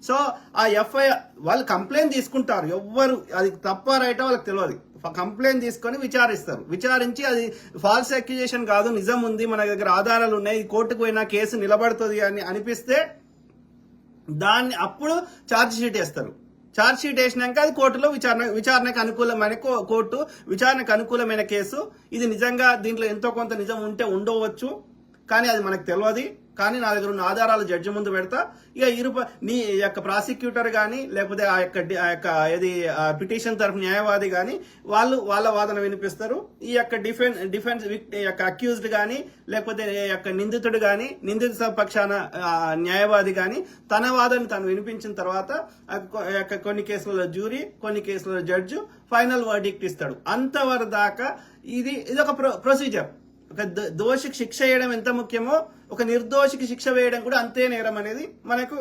So ఆ FIR వాళ్ళు complaint తీసుకుంటారు, ఎవ్వరు అది తప్ప రైటో వాళ్ళకి తెలియదు. కంప్లైంట్ తీసుకొని విచారిస్తారు, విచారించి అది ఫాల్స్ అక్యూజేషన్ కాదు, నిజం ఉంది, మన దగ్గర ఆధారాలు ఉన్నాయి, కోర్టుకు పోయినా కేసు నిలబడుతుంది అని అనిపిస్తే దాన్ని అప్పుడు ఛార్జ్ షీట్ వేస్తారు. ఛార్జ్ షీట్ వేసినాక అది కోర్టులో విచారణకు అనుకూలమైన కోర్టు విచారణకు అనుకూలమైన కేసు. ఇది నిజంగా దీంట్లో ఎంతో కొంత నిజం ఉంటే ఉండవచ్చు, కానీ అది మనకు తెలియదు. కానీ నా దగ్గర ఉన్న ఆధారాలు జడ్జి ముందు పెడతా. ఇక నీ యొక్క ప్రాసిక్యూటర్ కానీ లేకపోతే ఆ యొక్క ఏది పిటిషన్ తరఫు న్యాయవాది కానీ వాళ్ళ వాదన వినిపిస్తారు. ఈ యొక్క డిఫెన్స్ యొక్క అక్యూజ్డ్ కానీ లేకపోతే యొక్క నిందితుడు కానీ నిందిత పక్షాన న్యాయవాది కానీ తన వాదన తను వినిపించిన తర్వాత కొన్ని కేసులలో జ్యూరీ, కొన్ని కేసులలో జడ్జి ఫైనల్ వర్డిక్ట్ ఇస్తాడు. అంతవరకు దాకా ఇది ఒక ప్రొసీజర్. ఒక దోషికి శిక్ష వేయడం ఎంత ముఖ్యమో ఒక నిర్దోషికి శిక్ష వేయడం కూడా అంతే నేరం అనేది మనకు